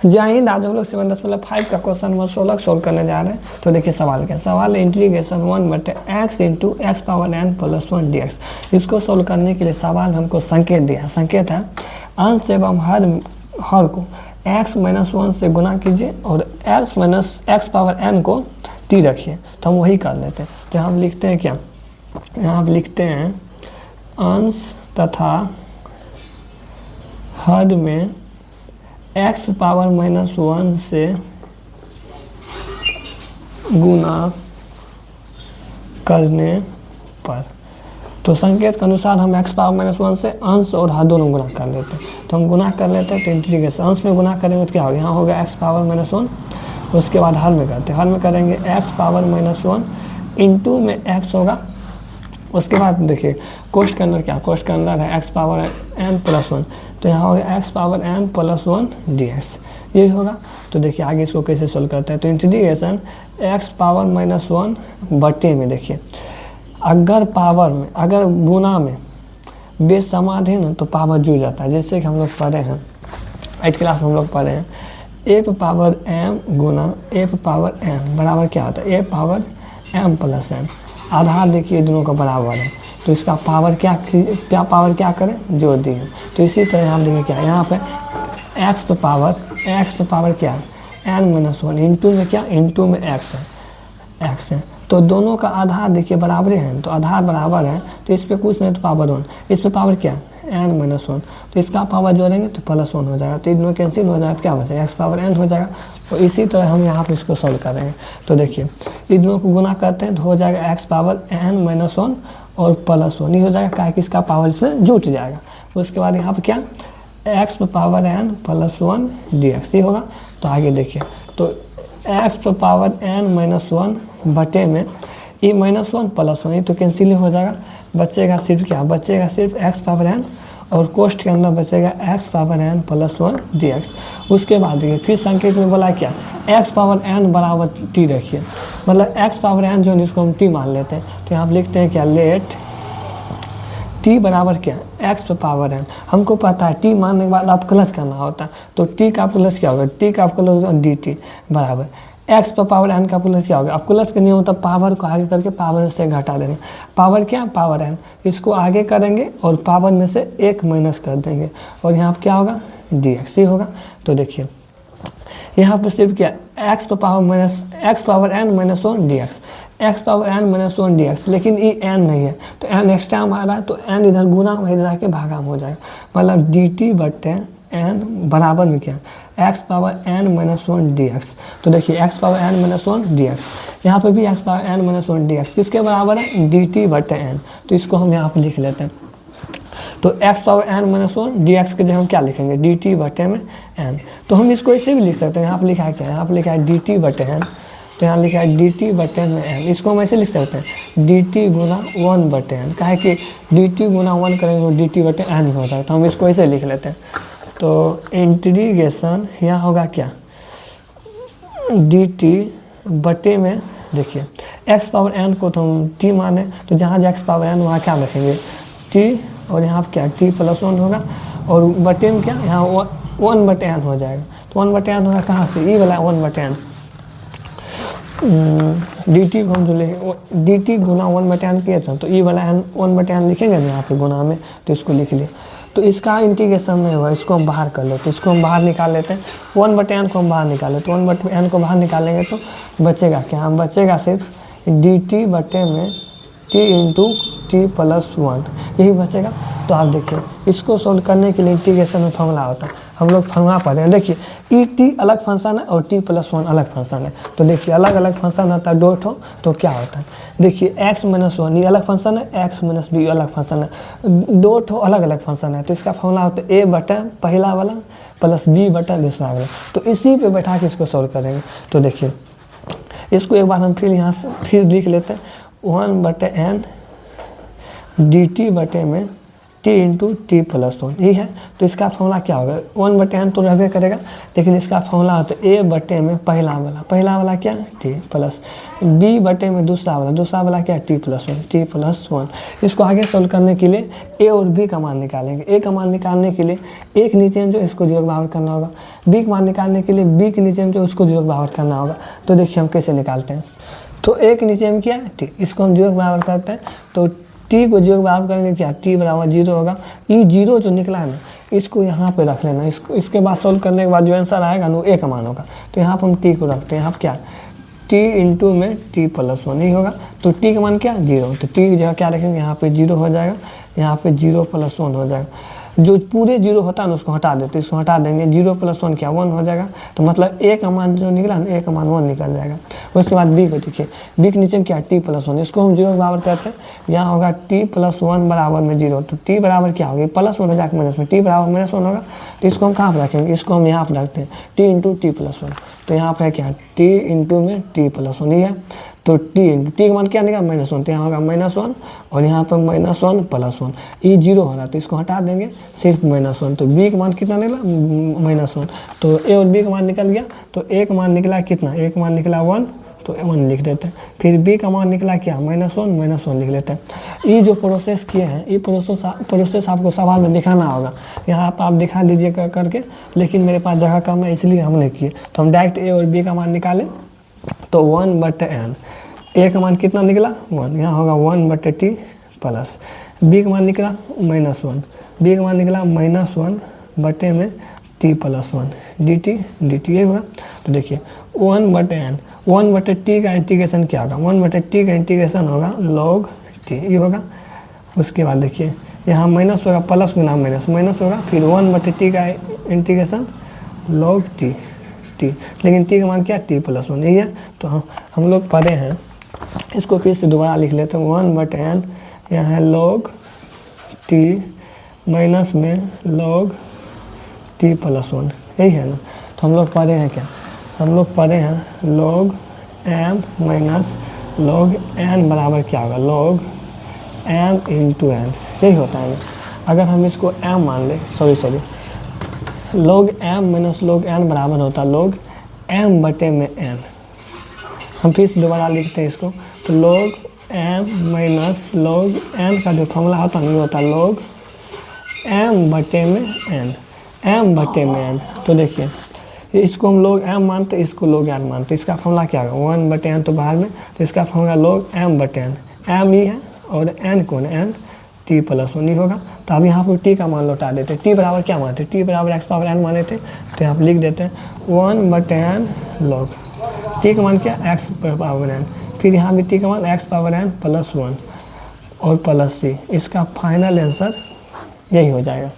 जय हिंद। आज हम लोग 7.5 का क्वेश्चन नंबर 16 सोल्व करने जा रहे हैं। तो देखिए सवाल क्या, सवाल है integration 1/x into x power n plus 1 dx। इसको सोल्व करने के लिए सवाल हमको संकेत दिया है। संकेत है अंश एवं हर को x माइनस 1 से गुना कीजिए और x minus x power n को t रखिए। तो हम वही कर लेते हैं। तो यहाँ हम लिखते हैं क्या, यहाँ हम लिखते हैं अंश तथा हर में x पावर माइनस 1 से गुना करने पर। तो संकेत के अनुसार हम x पावर माइनस 1 से अंश और हर दोनों गुना कर लेते हैं। तो हम गुना कर लेते हैं। तो इंटीग्रेशन अंश में गुना करेंगे तो क्या होगा, यहाँ होगा x पावर माइनस 1। उसके बाद हर में करते हैं, हर में करेंगे x पावर माइनस 1 इंटू में x होगा। उसके बाद देखिए कोष्ठ के अंदर क्या, कोष्ठ के अंदर है x पावर n प्लस 1। तो यहाँ होगा x power n plus 1 dx, यही होगा। तो देखिए आगे इसको कैसे सोल्व करते हैं। तो इंटीग्रेशन x पावर माइनस 1 बटे में, देखिए अगर पावर में, अगर गुना में बेस समान है ना तो पावर जुड़ जाता है। जैसे कि हम लोग पढ़े हैं 8th क्लास में हम लोग पढ़े हैं a power m Guna a power n बराबर क्या होता है, a power m plus n। आधार देखिए दोनों का बराबर है तो इसका पावर क्या पावर क्या करें, जोड़ दिए। तो इसी तरह यहाँ देखिए क्या, यहाँ पे x पे पावर क्या है n माइनस 1 इंटू में क्या, इंटू में x है। तो दोनों का आधार देखिए बराबर है। तो आधार बराबर है तो इस पर कुछ नहीं तो पावर 1, इस पर पावर क्या n माइनस 1। तो इसका पावर जोड़ेंगे तो प्लस 1 हो जाएगा। तो इन दोनों कैंसिल हो जाएगा तो क्या बचेगा, x पावर n हो जाएगा। तो इसी तरह हम यहाँ पे इसको सॉल्व करेंगे। तो देखिए इन दोनों को गुना करते हैं तो हो जाएगा x पावर n माइनस 1 और प्लस 1 ही हो जाएगा, क्या कि इसका पावर इसमें जुट जाएगा। उसके बाद यहाँ पे क्या x power n plus 1 dx ही होगा। तो आगे देखिए तो x पावर n माइनस 1 बटे में e माइनस 1 प्लस 1 तो कैंसिल हो जाएगा। बचेगा सिर्फ क्या, बचेगा सिर्फ x पावर n और कोष्ठ के अंदर बचेगा x power n plus 1 dx। उसके बाद देखिए फिर संकेत में बोला क्या, x पावर n बराबर t रखिए, मतलब x पावर n जो है इसको हम t मान लेते हैं। तो यहाँ लिखते हैं क्या, लेट t बराबर क्या, x पावर n। हमको पता है t मानने के बाद आप प्लस करना होता है। तो t का प्लस क्या होगा, t का प्लस होगा dt बराबर x पावर n का प्लस क्या होगा। अब प्लस के नियम मतलब पावर को आगे करके पावर से घटा देना। पावर क्या, पावर n, इसको आगे करेंगे और पावर में से 1 माइनस कर देंगे और यहाँ पर क्या होगा dx ही होगा। तो देखिए यहाँ पर सिर्फ क्या x power n minus 1 dx, x power n minus 1 dx, लेकिन ये n नहीं है तो n एक्स्ट्रा में आ रहा है तो n इधर गुना में इधर आके भागा में हो जाएगा। मतलब dt बटे n बराबर में क्या x power n minus 1 dx। तो देखिए x power n minus 1 dx, यहाँ पे भी x power n minus 1 dx किसके बराबर है, dt बटे n। तो इसको हम यहाँ पे लिख लेते हैं। तो x power n minus 1 dx के जगह हम क्या लिखेंगे, dt बटे में n। तो हम इसको ऐसे भी लिख सकते हैं। यहाँ पे लिखा है क्या, यहाँ पे लिखा है dt बटे n। तो यहाँ लिखा है dt बटे में n, इसको हम ऐसे लिख सकते हैं dt गुना 1 बटे n। कहा है कि dt गुना 1 करेंगे तो dt बटे n होता है। तो हम इसको ऐसे लिख लेते हैं। तो इंटीग्रेशन यहाँ होगा क्या, dt बटे में, देखिए x पावर n को तो हम t माने तो जहाँ x पावर n वहाँ क्या लिखेंगे t और यहाँ पर क्या t प्लस 1 होगा और बटे में क्या, यहाँ 1 बटे n हो जाएगा। तो 1 बटे n होगा कहाँ से, ई वाला 1 बटे n। dt को हम जो लिखेंगे dt गुना 1 बटे n किए थे तो ई वाला n 1 बटे n लिखेंगे ना यहाँ पे गुना में, तो इसको लिख लिया। तो इसका इंटीग्रेशन नहीं हुआ, इसको हम बाहर कर लेते, इसको हम बाहर निकाल लेते हैं। 1 बटे n को हम बाहर निकालें तो 1 बटे n को बाहर निकालेंगे तो बचेगा क्या, हम बचेगा सिर्फ dt बटे में t इंटू t प्लस 1 यही बचेगा। तो आप देखिए इसको सोल्व करने के लिए इंटीग्रेशन में फॉर्मूला होता है, हम लोग फॉर्मूला पढ़े हैं। देखिए ई टी अलग फंक्शन है और t प्लस 1 अलग फंक्शन है। तो देखिए अलग अलग फंक्शन होता है 2 ठो, तो क्या होता है देखिए x माइनस 1 ये अलग फंक्शन है, x माइनस बी अलग फंक्शन है, 2 ठो अलग अलग फंक्शन है। तो इसका फॉर्मूला होता है a बटा पहला वाला प्लस b बटा दूसरा वाला। तो इसी पे बैठा के इसको सोल्व करेंगे। तो देखिए इसको एक बार हम फिर यहाँ से फिर लिख लेते हैं 1 बटे n dt बटे में टी इंटू टी प्लस 1, यही है। तो इसका फॉर्मूला क्या होगा, 1/n तो रहबे करेगा, लेकिन इसका फॉर्मूला होता है a बटे में पहला वाला क्या टी प्लस b बटे में दूसरा वाला क्या टी प्लस 1। इसको आगे सोल्व करने के लिए a और b का मान निकालेंगे। a का मान निकालने के लिए a के नीचे में जो इसको 0 बराबर करना होगा, b का मान निकालने के लिए b के नीचे में जो उसको 0 बराबर करना होगा। तो देखिए हम कैसे निकालते हैं। तो a के नीचे में क्या है टी, इसको हम 0 बराबर करते हैं। तो टी को 0 बराबर करेंगे क्या, टी बराबर 0 होगा। ये 0 जो निकला है ना, इसको यहाँ पे रख लेना। इसके बाद सोल्व करने के बाद जो आंसर आएगा ना वो a का मान होगा। तो यहाँ पर हम टी को रखते हैं। यहाँ पर क्या टी इंटू में टी प्लस 1 ही होगा। तो टी का मान क्या 0, तो टी की जगह क्या रखेंगे, यहाँ पे 0 हो जाएगा, यहाँ पे 0 प्लस 1 हो जाएगा। जो पूरे 0 होता है ना उसको हटा देते, इसको हटा देंगे, 0 प्लस 1 क्या 1 हो जाएगा। तो मतलब a का मान जो निकला ना, a का मान 1 निकल जाएगा। उसके बाद b को देखिए, b के नीचे में क्या t प्लस 1, इसको हम 0 बराबर करते हैं। यहाँ होगा t प्लस 1 बराबर में 0, तो t बराबर क्या होगी प्लस 1 हो जाएगा माइनस में, t बराबर माइनस 1 होगा। तो इसको हम कहाँ पर रखेंगे, इसको हम यहाँ पर रखते हैं t इंटू टी प्लस 1। तो यहाँ पर क्या t इंटू में t प्लस 1 ही है। तो टी इंटू टी का मान क्या निकला -1, तो यहाँ होगा -1 और यहाँ पर -1 प्लस 1, ये 0 हो रहा है तो इसको हटा देंगे, सिर्फ -1। तो बी का मान कितना निकला -1। तो ए और बी का मान निकल गया। तो ए का मान निकला कितना, ए का मान निकला 1, तो 1 लिख देते हैं। फिर बी का मान निकला क्या -1 लिख लेते हैं। ये जो प्रोसेस किए हैं, ये प्रोसेस आपको सवाल में दिखाना होगा। यहाँ पर आप दिखा दीजिए करके, लेकिन मेरे पास जगह कम है इसलिए हम नहीं किए। तो हम डायरेक्ट ए और बी का मान निकालें। तो 1/n, ए का मान कितना निकला 1, यहाँ होगा 1/t प्लस बी का मान निकला -1, बी का मान निकला -1 बटे में t प्लस 1 dt ये हुआ। तो देखिए 1/n, 1/t का इंटीग्रेशन क्या होगा, 1/t का इंटीग्रेशन होगा log t, ये होगा। उसके बाद देखिए यहाँ माइनस होगा, प्लस गुना माइनस होगा, फिर 1/t का इंटीग्रेशन log t, लेकिन t का मान क्या t प्लस 1 यही है। तो हम लोग पढ़े हैं, इसको फिर से दोबारा लिख लेते हैं। 1/n यहाँ है log t माइनस में log t प्लस 1, यही है ना। तो हम लोग पढ़े हैं क्या, हम लोग पढ़े हैं log m minus log n बराबर क्या होगा log m इंटू n, यही होता है। अगर हम इसको m मान लें, sorry log m minus log n बराबर होता है log m बटे में n। हम फिर से दोबारा लिखते हैं इसको। तो log m minus log n का जो फॉर्मूला होता है ये होता है log m बटे में n। तो देखिए इसको हम log m मानते, इसको log n मानते। इसका फॉर्मूला क्या होगा 1/n, तो बाहर में, तो इसका फॉर्मूला log m बटे n, m ही है और n कौन है n t प्लस 1 ही होगा। तो अब यहाँ पर t का मान लौटा देते हैं। t बराबर क्या मानते हैं, t बराबर x पावर n माने थे। तो यहाँ पर लिख देते हैं 1/n log t का मान क्या x पावर n, फिर यहाँ भी t का मान x पावर n प्लस 1 और प्लस c। इसका फाइनल आंसर यही हो जाएगा।